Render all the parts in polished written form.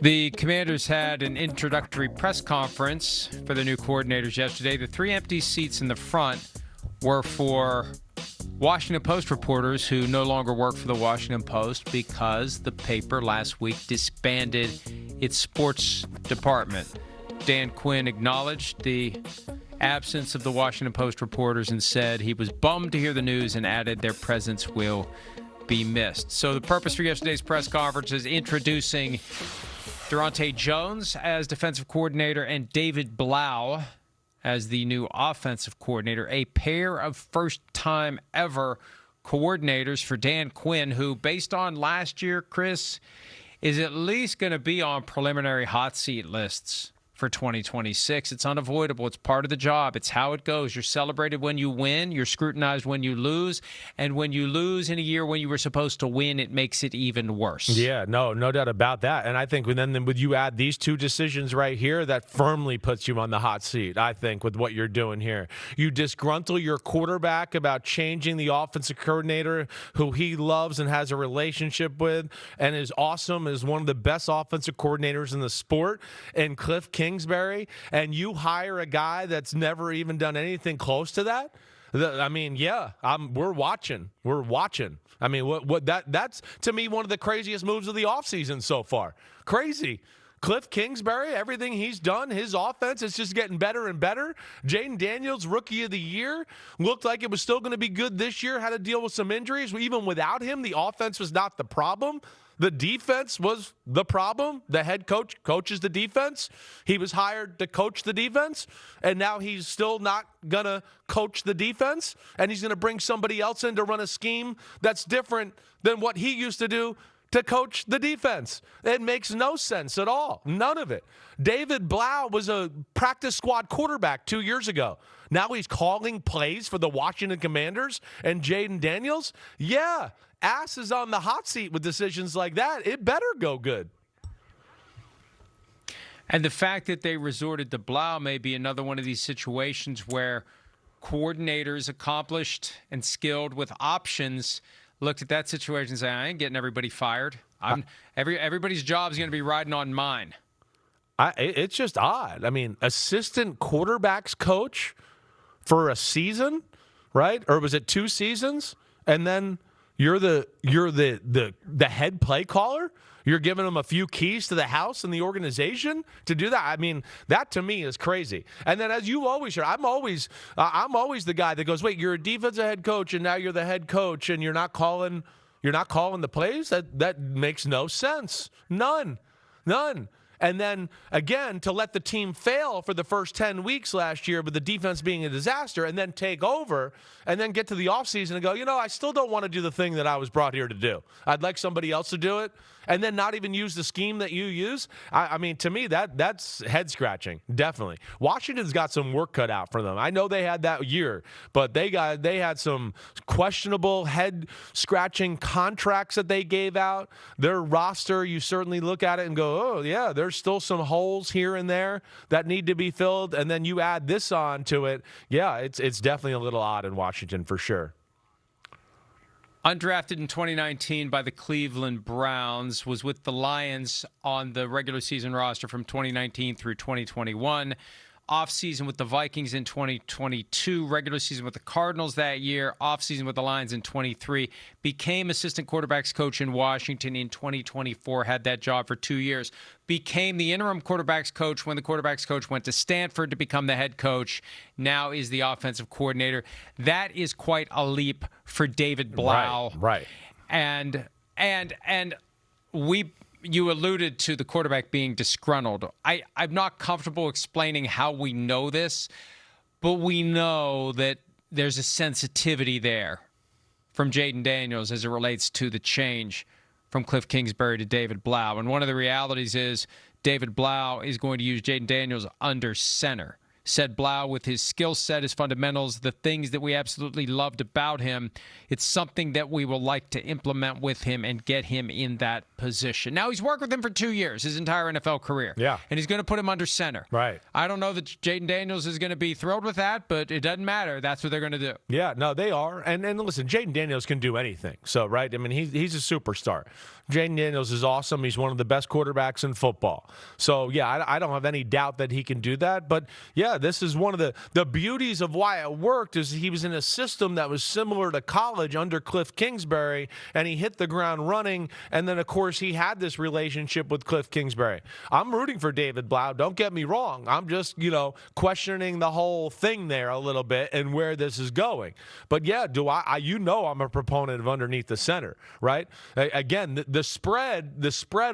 The Commanders had an introductory press conference for the new coordinators yesterday. The 3 empty seats in the front were for Washington Post reporters who no longer work for the Washington Post because the paper last week disbanded its sports department. Dan Quinn acknowledged the absence of the Washington Post reporters and said he was bummed to hear the news and added their presence will be missed. So the purpose for yesterday's press conference is introducing Durante Jones as defensive coordinator and David Blau as the new offensive coordinator, a pair of first-time ever coordinators for Dan Quinn, who, based on last year, Chris, is at least going to be on preliminary hot seat lists for 2026. It's unavoidable. It's part of the job. It's how it goes. You're celebrated when you win. You're scrutinized when you lose. And when you lose in a year when you were supposed to win, it makes it even worse. Yeah, no doubt about that. And I think then would you add these two decisions right here, that firmly puts you on the hot seat, I think, with what you're doing here. You disgruntle your quarterback about changing the offensive coordinator who he loves and has a relationship with and is awesome, is one of the best offensive coordinators in the sport, and Cliff Kingsbury, and you hire a guy that's never even done anything close to that. I mean, yeah, we're watching. I mean, that's to me one of the craziest moves of the offseason so far. Crazy. Cliff Kingsbury, everything he's done, his offense is just getting better and better. Jaden Daniels, rookie of the year, looked like it was still going to be good this year, had to deal with some injuries. Even without him, the offense was not the problem. The defense was the problem. The head coach coaches the defense. He was hired to coach the defense, and now he's still not going to coach the defense, and he's going to bring somebody else in to run a scheme that's different than what he used to do to coach the defense. It makes no sense at all. None of it. David Blau was a practice squad quarterback 2 years ago. Now he's calling plays for the Washington Commanders and Jaden Daniels. Yeah, ass is on the hot seat with decisions like that. It better go good. And the fact that they resorted to Blau may be another one of these situations where coordinators accomplished and skilled with options looked at that situation and say, I ain't getting everybody fired. Everybody's job is going to be riding on mine. It's just odd. I mean, assistant quarterbacks coach for a season, right? Or was it 2 seasons? And then you're the head play caller? You're giving them a few keys to the house and the organization to do that. I mean, that to me is crazy. And then, as you always hear, I'm always the guy that goes, "Wait, you're a defensive head coach, and now you're the head coach, and you're not calling the plays? That makes no sense. None." And then, again, to let the team fail for the first 10 weeks last year with the defense being a disaster and then take over and then get to the offseason and go, I still don't want to do the thing that I was brought here to do. I'd like somebody else to do it, and then not even use the scheme that you use. I mean, to me, that's head-scratching, definitely. Washington's got some work cut out for them. I know they had that year, but they had some questionable head-scratching contracts that they gave out. Their roster, you certainly look at it and go, oh, yeah, there's still some holes here and there that need to be filled, and then you add this on to it. Yeah, it's definitely a little odd in Washington for sure. Undrafted in 2019 by the Cleveland Browns, was with the Lions on the regular season roster from 2019 through 2021. Off-season with the Vikings in 2022, regular season with the Cardinals that year, off-season with the Lions in 23, became assistant quarterbacks coach in Washington in 2024, had that job for 2 years, became the interim quarterbacks coach when the quarterbacks coach went to Stanford to become the head coach, now is the offensive coordinator. That is quite a leap for David Blau. Right. And you alluded to the quarterback being disgruntled. I'm not comfortable explaining how we know this, but we know that there's a sensitivity there from Jaden Daniels as it relates to the change from Cliff Kingsbury to David Blau. And one of the realities is David Blau is going to use Jaden Daniels under center. said Blau, with his skill set, his fundamentals, the things that we absolutely loved about him, it's something that we will like to implement with him and get him in that position. Now, he's worked with him for 2 years, his entire NFL career. Yeah. And he's going to put him under center. Right. I don't know that Jaden Daniels is going to be thrilled with that, but it doesn't matter. That's what they're going to do. Yeah, no, they are. And listen, Jaden Daniels can do anything. So, right, I mean, he's a superstar. Jaden Daniels is awesome. He's one of the best quarterbacks in football. So, yeah, I don't have any doubt that he can do that. But, yeah, this is one of the beauties of why it worked is he was in a system that was similar to college under Cliff Kingsbury, and he hit the ground running. And then, of course, he had this relationship with Cliff Kingsbury. I'm rooting for David Blau. Don't get me wrong. I'm just, questioning the whole thing there a little bit and where this is going. But, yeah, I'm a proponent of underneath the center, right? Again, the spread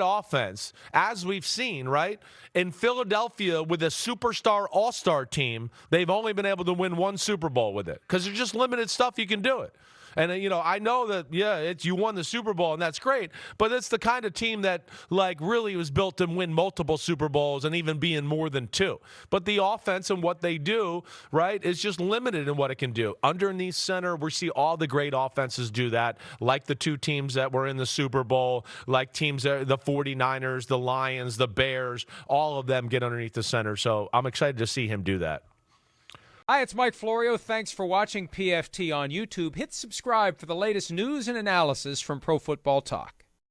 offense, as we've seen, right? In Philadelphia with a superstar all-star team, they've only been able to win one Super Bowl with it because there's just limited stuff you can do it. And, I know that, you won the Super Bowl, and that's great, but it's the kind of team that, really was built to win multiple Super Bowls and even be in more than two. But the offense and what they do, right, is just limited in what it can do. Underneath center, we see all the great offenses do that, like the two teams that were in the Super Bowl, like teams, the 49ers, the Lions, the Bears, all of them get underneath the center. So I'm excited to see him do that. Hi, it's Mike Florio. Thanks for watching PFT on YouTube. Hit subscribe for the latest news and analysis from Pro Football Talk.